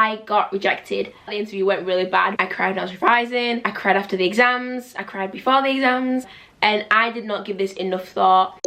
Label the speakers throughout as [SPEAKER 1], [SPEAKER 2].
[SPEAKER 1] I got rejected. The interview went really bad. I cried when I was revising, I cried after the exams, I cried before the exams, and I did not give this enough thought.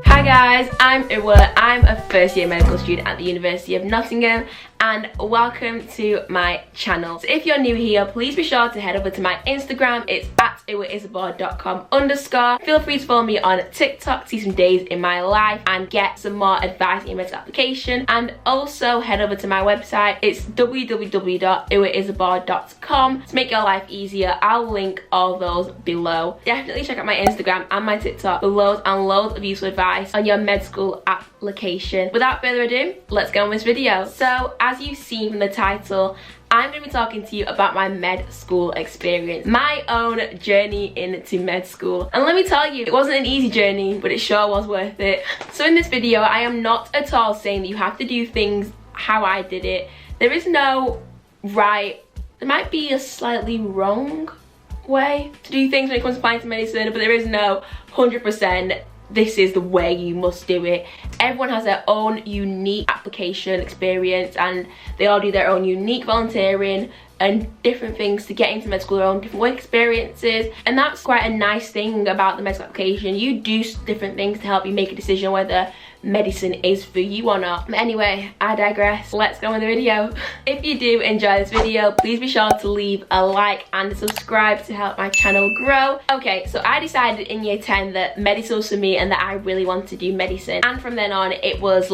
[SPEAKER 1] Hi guys, I'm Uwa. I'm a first year medical student at the University of Nottingham, and welcome to my channel. So if you're new here, please be sure to head over to my Instagram. It's at uwaisibor.com_. Feel free to follow me on TikTok, see some days in my life and get some more advice in medical application. And also head over to my website. It's www.uwaisibor.com to make your life easier. I'll link all those below. Definitely check out my Instagram and my TikTok for loads and loads of useful advice on your med school application. Without further ado, let's go on with this video. So as you've seen from the title, I'm going to be talking to you about my med school experience, my own journey into med school. And let me tell you, it wasn't an easy journey, but it sure was worth it. So in this video, I am not at all saying that you have to do things how I did it. There is no right, there might be a slightly wrong way to do things when it comes to applying to medicine, but there is no 100% this is the way you must do it. Everyone has their own unique application experience, and they all do their own unique volunteering and different things to get into med school, their own different work experiences. And that's quite a nice thing about the medical application. You do different things to help you make a decision whether medicine is for you or not. But anyway, I digress. Let's go with the video. If you do enjoy this video, please be sure to leave a like and subscribe to help my channel grow. Okay, so I decided in year 10 that medicine was for me and that I really wanted to do medicine. And from then on, it was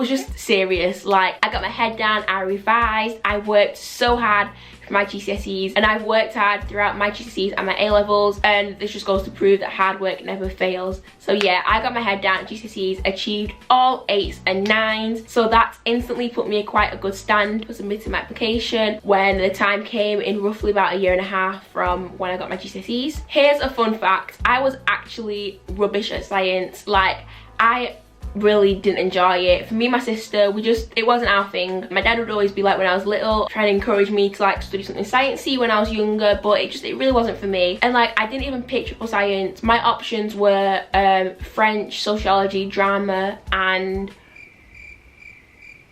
[SPEAKER 1] just serious. Like, I got my head down, I revised, I worked so hard for my GCSEs, and I've worked hard throughout my GCSEs and my A-levels, and this just goes to prove that hard work never fails. So yeah, I got my head down at GCSEs, achieved all 8s and 9s, so that instantly put me in quite a good stand for submitting my application when the time came in roughly about a year and a half from when I got my GCSEs. Here's a fun fact, I was actually rubbish at science. Like, I really didn't enjoy it. For me and my sister, it wasn't our thing. My dad would always be like, when I was little, trying to encourage me to like study something sciencey when I was younger, but it really wasn't for me. And like, I didn't even pick triple science. My options were French, sociology, drama and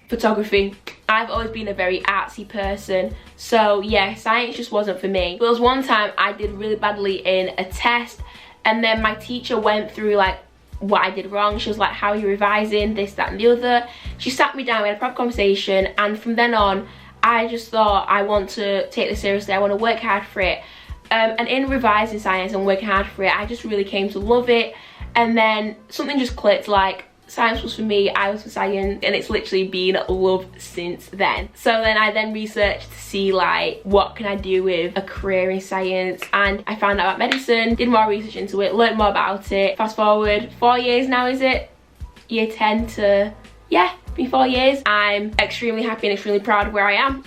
[SPEAKER 1] photography. I've always been a very artsy person, so yeah, science just wasn't for me. There was one time I did really badly in a test, and then my teacher went through like what I did wrong. She was like, how are you revising, this, that and the other. She sat me down, we had a proper conversation, and from then on I just thought, I want to take this seriously, I want to work hard for it. And in revising science and working hard for it, I just really came to love it. And then something just clicked, like science was for me, I was for science, and it's literally been love since then. So then I researched to see like, what can I do with a career in science, and I found out about medicine, did more research into it, learned more about it. Fast forward 4 years now, is it? Year 10 to, yeah, been 4 years. I'm extremely happy and extremely proud of where I am.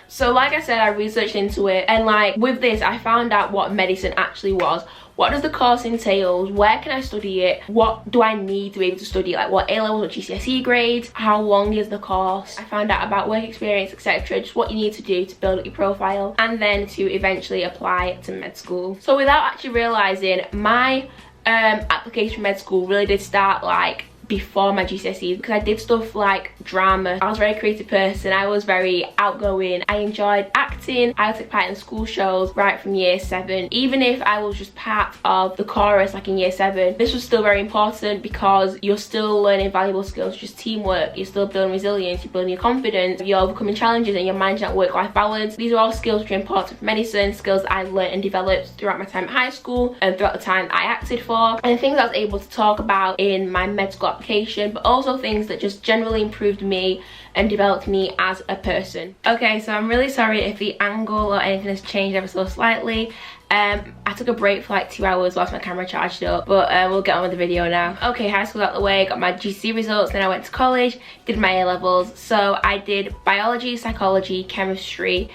[SPEAKER 1] So like I said, I researched into it, and like with this I found out what medicine actually was. What does the course entail? Where can I study it? What do I need to be able to study it? Like what A-levels or GCSE grades? How long is the course? I found out about work experience, etc. Just what you need to do to build up your profile and then to eventually apply to med school. So without actually realising, my application for med school really did start like before my GCSEs, because I did stuff like drama. I was a very creative person, I was very outgoing, I enjoyed acting, I would take part in school shows right from year 7. Even if I was just part of the chorus like in year 7, this was still very important because you're still learning valuable skills, just teamwork, you're still building resilience, you're building your confidence, you're overcoming challenges, and you're managing that work-life balance. These are all skills which are important for medicine, skills that I learned and developed throughout my time at high school and throughout the time I acted for, and things I was able to talk about in my med school application, but also things that just generally improved me and developed me as a person. Okay, so I'm really sorry if the angle or anything has changed ever so slightly. I took a break for like 2 hours whilst my camera charged up, but we'll get on with the video now. Okay, high school's out the way, got my GCSE results, then I went to college, did my A-levels. So I did biology, psychology, chemistry,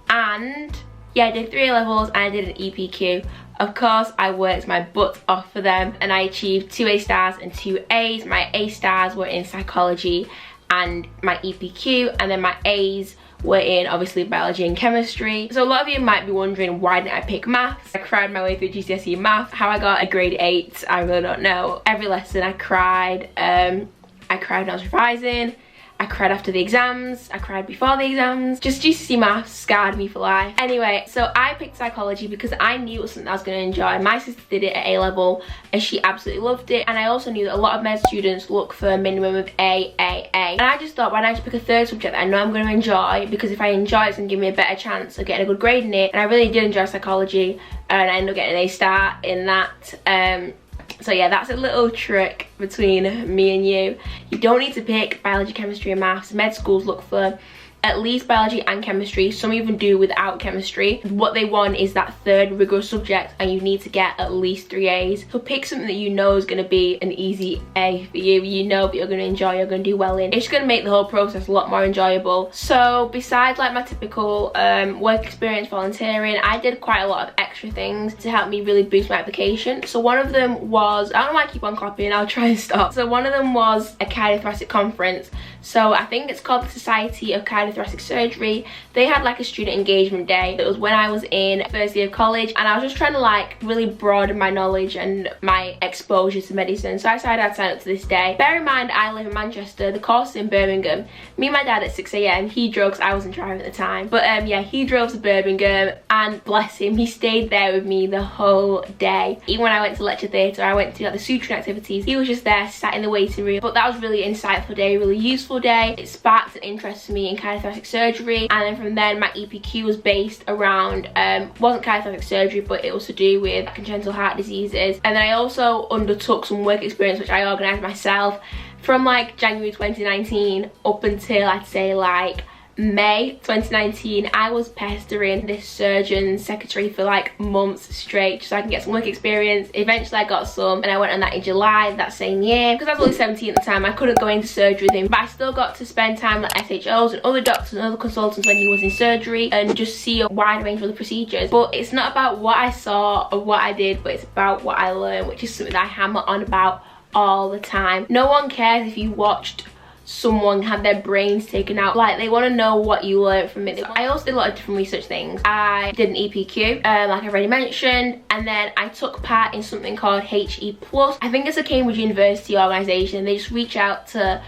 [SPEAKER 1] and yeah, I did 3 A-levels and I did an EPQ. Of course, I worked my butt off for them and I achieved 2 A stars and 2 A's. My A stars were in psychology and my EPQ, and then my A's were in obviously biology and chemistry. So a lot of you might be wondering, why didn't I pick maths? I cried my way through GCSE math. How I got a grade 8, I really don't know. Every lesson I cried. I cried when I was revising. I cried after the exams, I cried before the exams. Just GCSE maths scarred me for life. Anyway, so I picked psychology because I knew it was something I was going to enjoy. My sister did it at A level and she absolutely loved it. And I also knew that a lot of med students look for a minimum of A. And I just thought, why don't I just pick a third subject that I know I'm going to enjoy, because if I enjoy it, it's going to give me a better chance of getting a good grade in it. And I really did enjoy psychology and I ended up getting an A star in that. So yeah, that's a little trick between me and you. You don't need to pick biology, chemistry and maths. Med schools look for at least biology and chemistry. Some even do without chemistry. What they want is that third rigorous subject and you need to get at least 3 A's. So pick something that you know is going to be an easy A for you. You know that you're going to enjoy, you're going to do well in. It's going to make the whole process a lot more enjoyable. So besides like my typical work experience, volunteering, I did quite a lot of extra things to help me really boost my application. So one of them was, I don't know why I keep on copying, I'll try and stop. So one of them was a cardiothoracic conference. So I think it's called the Society of Cardiothoracic Surgery. They had like a student engagement day. It was when I was in first year of college and I was just trying to like really broaden my knowledge and my exposure to medicine. So I decided I'd sign up to this day. Bear in mind, I live in Manchester, the course is in Birmingham. Me and my dad at 6 AM, he drove because I wasn't driving at the time. But yeah, he drove to Birmingham and bless him, he stayed there with me the whole day. Even when I went to lecture theatre, I went to like, the suturing activities, he was just there sat in the waiting room. But that was really insightful day, really useful day. It sparked an interest in me in cardiothoracic surgery, and then from then my EPQ was based around wasn't cardiothoracic surgery, but it was to do with congenital heart diseases. And then I also undertook some work experience which I organised myself from like January 2019 up until I'd say like May 2019. I was pestering this surgeon's secretary for like months straight just so I can get some work experience. Eventually I got some and I went on that in July that same year. Because I was only 17 at the time, I couldn't go into surgery with him, but I still got to spend time with SHOs and other doctors and other consultants when he was in surgery and just see a wide range of the procedures. But it's not about what I saw or what I did, but it's about what I learned, which is something that I hammer on about all the time. No one cares if you watched someone had their brains taken out, like they want to know what you learned from it. I also did a lot of different research things. I did an EPQ like I've already mentioned, and then I took part in something called HE Plus. I think it's a Cambridge University organisation. They just reach out to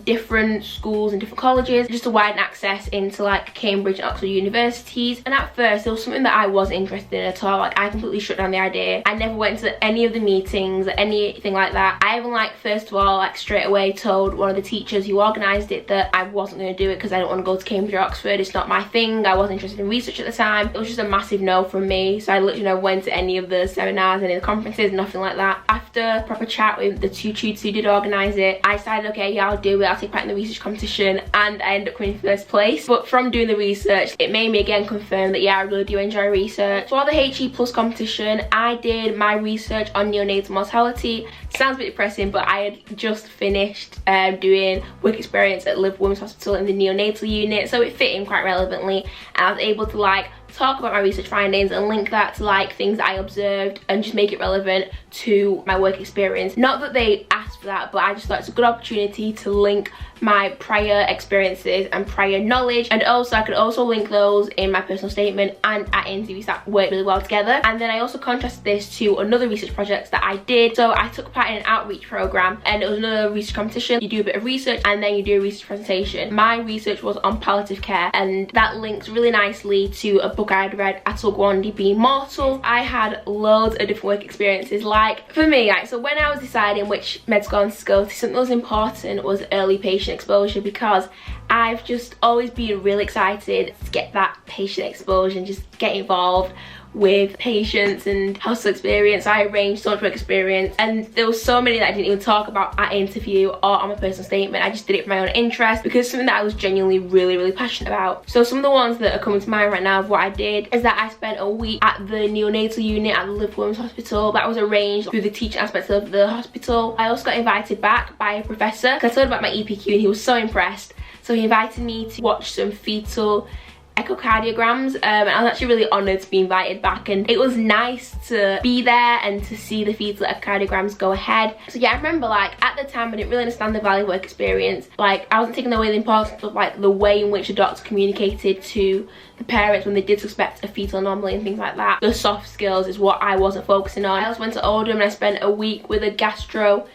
[SPEAKER 1] different schools and different colleges just to widen access into like Cambridge and Oxford universities. And at first it was something that I wasn't interested in at all. Like I completely shut down the idea. I never went to any of the meetings or anything like that. I even like first of all like straight away told one of the teachers who organised it that I wasn't going to do it because I don't want to go to Cambridge or Oxford. It's not my thing. I wasn't interested in research at the time. It was just a massive no from me. So I literally never went to any of the seminars, any of the conferences, nothing like that. After a proper chat with the two tutors who did organise it, I decided, okay, yeah, I'll do it. I'll take part in the research competition, and I ended up coming in first place. But from doing the research, it made me again confirm that yeah, I really do enjoy research. For the HE Plus competition, I did my research on neonatal mortality. Sounds a bit depressing, but I had just finished doing work experience at Liverpool Women's Hospital in the neonatal unit, so it fit in quite relevantly, and I was able to like talk about my research findings and link that to like things that I observed and just make it relevant to my work experience. Not that they asked for that, but I just thought it's a good opportunity to link my prior experiences and prior knowledge, and also I could also link those in my personal statement and at interviews that work really well together. And then I also contrasted this to another research project that I did. So I took part in an outreach program, and it was another research competition. You do a bit of research and then you do a research presentation. My research was on palliative care, and that links really nicely to a book I'd read, Atulgwandi Being Mortal. I had loads of different work experiences. Like for me, like, so when I was deciding which med school to go to, something that was important was early patient exposure, because I've just always been really excited to get that patient exposure and just get involved with patients and hospital experience. I arranged so much work experience, and there was so many that I didn't even talk about at interview or on my personal statement. I just did it for my own interest because it's something that I was genuinely really passionate about. So some of the ones that are coming to mind right now of what I did is that I spent a week at the neonatal unit at the Liverpool Women's Hospital. That was arranged through the teaching aspects of the hospital. I also got invited back by a professor because I told him about my EPQ and he was so impressed. So he invited me to watch some fetal echocardiograms, and I was actually really honoured to be invited back, and it was nice to be there and to see the fetal echocardiograms go ahead. So yeah, I remember like at the time I didn't really understand the value of work experience. Like I wasn't taking away the importance of like the way in which the doctor communicated to the parents when they did suspect a fetal anomaly and things like that. The soft skills is what I wasn't focusing on. I also went to Oldham and I spent a week with a gastro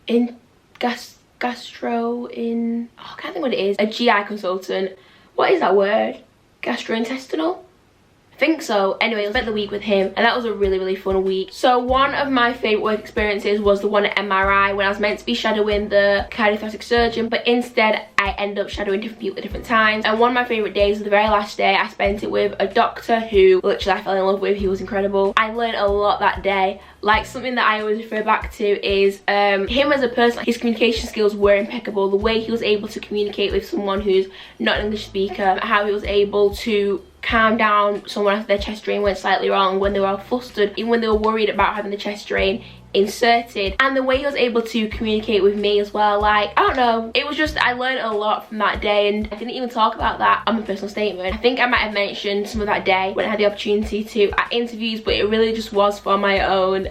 [SPEAKER 1] in oh, I can't think what it is, a GI consultant. What is that word? Gastrointestinal? I think so. Anyway, I spent the week with him and that was a really fun week. So one of my favourite work experiences was the one at MRI when I was meant to be shadowing the cardiothoracic surgeon, but instead I ended up shadowing different people at different times. And one of my favourite days was the very last day. I spent it with a doctor who literally I fell in love with. He was incredible. I learned a lot that day. Like something that I always refer back to is him as a person. His communication skills were impeccable. The way he was able to communicate with someone who's not an English speaker, how he was able to calm down someone after their chest drain went slightly wrong, when they were all flustered, even when they were worried about having the chest drain inserted, and the way he was able to communicate with me as well. Like, I don't know, it was just, I learned a lot from that day, and I didn't even talk about that on my personal statement. I think I might have mentioned some of that day when I had the opportunity to at interviews, but it really just was for my own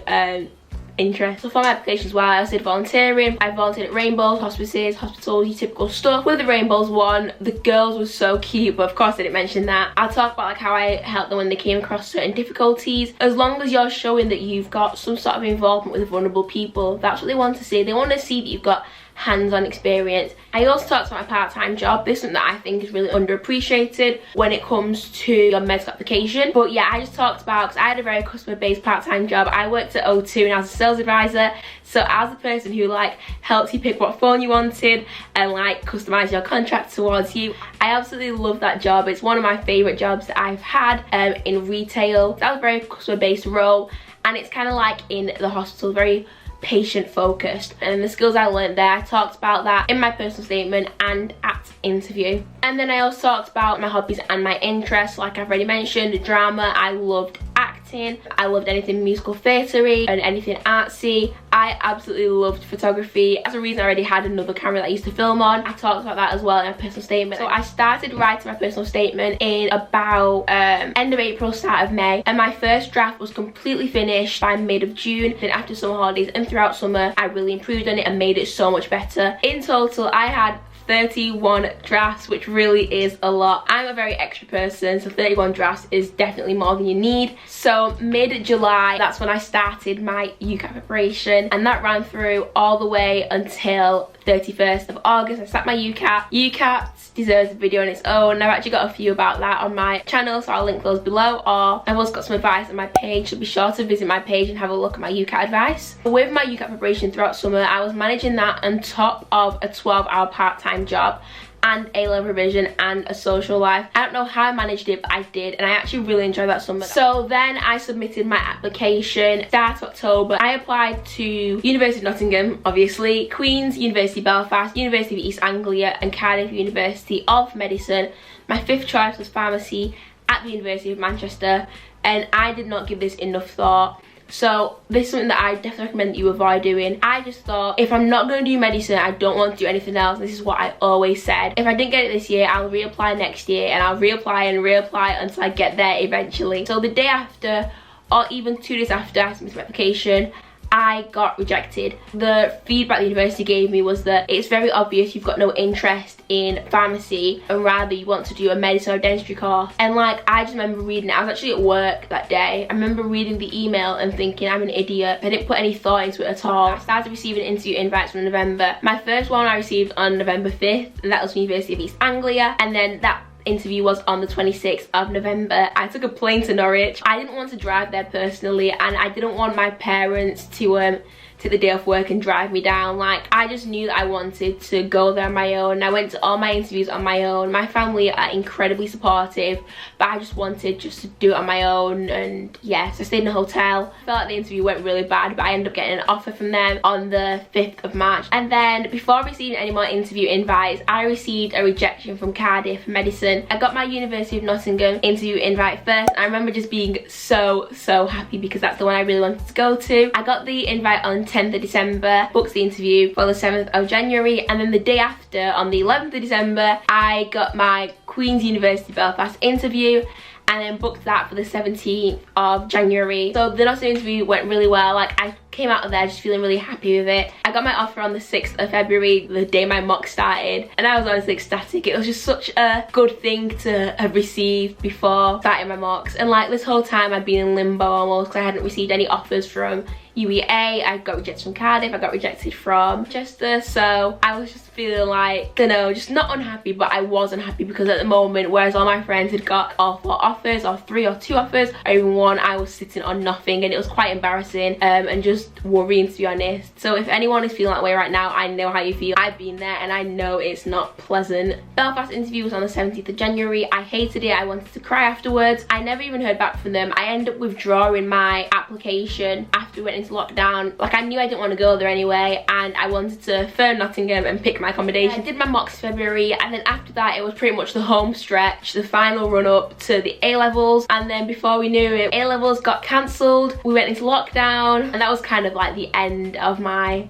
[SPEAKER 1] interest. So for my application as well, I also did volunteering. I volunteered at Rainbows, hospices, hospitals, your typical stuff. With the Rainbows one, the girls were so cute, but of course I didn't mention that. I'll talk about like how I helped them when they came across certain difficulties. As long as you're showing that you've got some sort of involvement with vulnerable people, that's what they want to see. They want to see that you've got hands-on experience. I also talked about my part-time job. This is something that I think is really underappreciated when it comes to your medical application. But yeah, I just talked about, because I had a very customer-based part-time job. I worked at O2 and I was a sales advisor. So I was the person who like helped you pick what phone you wanted and like customise your contract towards you. I absolutely love that job. It's one of my favourite jobs that I've had in retail. That was a very customer-based role, and it's kind of like in the hospital, very patient focused, and the skills I learned there, I talked about that in my personal statement and at interview. And then I also talked about my hobbies and my interests. Like I've already mentioned, drama. I loved acting. I loved anything musical theatre-y and anything artsy. I absolutely loved photography. That's a reason I already had another camera that I used to film on. I talked about that as well in my personal statement. So I started writing my personal statement in about end of April, start of May, and my first draft was completely finished by mid of June. Then after summer holidays and throughout summer, I really improved on it and made it so much better. In total, I had 31 drafts, which really is a lot. I'm a very extra person, so 31 drafts is definitely more than you need. So mid-July, that's when I started my UCAT preparation, and that ran through all the way until 31st of August. I sat my UCAT. UCAT deserves a video on its own. I've actually got a few about that on my channel, so I'll link those below, or I've also got some advice on my page, so be sure to visit my page and have a look at my UCAT advice. With my UCAT preparation throughout summer, I was managing that on top of a 12-hour part-time job and A-level revision and a social life. I don't know how I managed it, but I did, and I actually really enjoyed that summer. So then I submitted my application start of October. I applied to University of Nottingham, obviously, Queen's, University of Belfast, University of East Anglia and Cardiff University of Medicine. My fifth choice was pharmacy at the University of Manchester, and I did not give this enough thought. So this is something that I definitely recommend that you avoid doing. I just thought, if I'm not going to do medicine, I don't want to do anything else. This is what I always said. If I didn't get it this year, I'll reapply next year, and I'll reapply and reapply until I get there eventually. So the day after, or even 2 days after I submitted my application, I got rejected. The feedback the university gave me was that it's very obvious you've got no interest in pharmacy and rather you want to do a medicine or dentistry course. And like, I just remember reading it. I was actually at work that day. I remember reading the email and thinking, I'm an idiot. I didn't put any thought into it at all. I started receiving interview invites from November. My first one I received on November 5th, and that was from University of East Anglia, and then that interview was on the 26th of November. I took a plane to Norwich. I didn't want to drive there personally, and I didn't want my parents to take the day off work and drive me down. Like, I just knew that I wanted to go there on my own. I went to all my interviews on my own. My family are incredibly supportive, but I just wanted to do it on my own. And yeah, so I stayed in a hotel. I felt like the interview went really bad, but I ended up getting an offer from them on the 5th of March. And then before receiving any more interview invites, I received a rejection from Cardiff Medicine. I got my University of Nottingham interview invite first. I remember just being so happy because that's the one I really wanted to go to. I got the invite on 10th of December, booked the interview for the 7th of January, and then the day after, on the 11th of December, I got my Queen's University Belfast interview, and then booked that for the 17th of January. So the nursing interview went really well. Like, I came out of there just feeling really happy with it. I got my offer on the 6th of February, the day my mock started, and I was honestly ecstatic. It was just such a good thing to have received before starting my mocks. And like, this whole time I'd been in limbo almost, because I hadn't received any offers from UEA, I got rejected from Cardiff, I got rejected from Chester, so I was just feeling like, I don't know, just not unhappy, but I was unhappy because at the moment, whereas all my friends had got all 4 offers, or 3 or 2 offers, or even 1, I was sitting on nothing, and it was quite embarrassing and just worrying, to be honest. So if anyone is feeling that way right now, I know how you feel. I've been there and I know it's not pleasant. Belfast interview was on the 17th of January. I hated it, I wanted to cry afterwards. I never even heard back from them. I ended up withdrawing my application after we went into lockdown. Like, I knew I didn't want to go there anyway, and I wanted to phone Nottingham and pick my accommodation. I did my mocks February, and then after that it was pretty much the home stretch, the final run up to the A-levels, and then before we knew it, A-levels got cancelled, we went into lockdown, and that was kind of like the end of my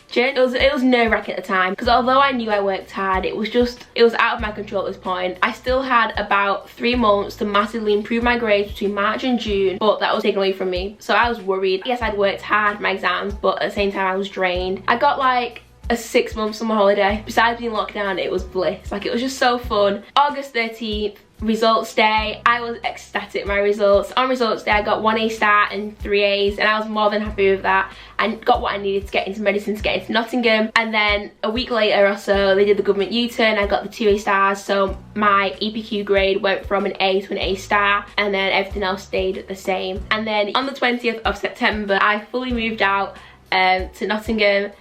[SPEAKER 1] journey. It was nerve-wracking at the time, because although I knew I worked hard, it was out of my control at this point. I still had about 3 months to massively improve my grades between March and June, but that was taken away from me, so I was worried. Yes, I'd worked hard for my exams, but at the same time I was drained. I got like a 6-month summer holiday. Besides being locked down, it was bliss. Like, it was just so fun. August 13th, results day. I was ecstatic. My results. On results day, I got 1 A star and 3 A's, and I was more than happy with that. I got what I needed to get into medicine, to get into Nottingham. And then a week later or so, they did the government U-turn. I got the 2 A stars, so my EPQ grade went from an A to an A star, and then everything else stayed the same. And then on the 20th of September, I fully moved out to Nottingham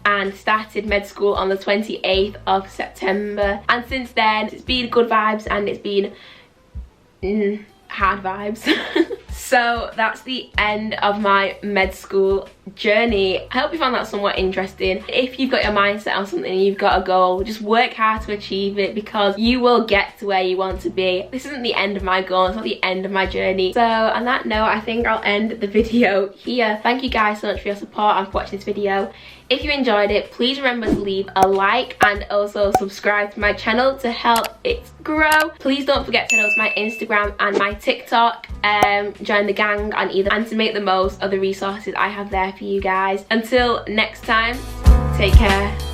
[SPEAKER 1] and started med school on the 28th of September. And since then, it's been good vibes and it's been hard vibes. So that's the end of my med school journey. I hope you found that somewhat interesting. If you've got your mindset on something and you've got a goal, just work hard to achieve it, because you will get to where you want to be. This isn't the end of my goal, it's not the end of my journey. So on that note, I think I'll end the video here. Thank you guys so much for your support and for watching this video. If you enjoyed it, please remember to leave a like and also subscribe to my channel to help it grow. Please don't forget to go to my Instagram and my TikTok, join the gang on either, and to make the most of the resources I have there for you guys. Until next time, take care.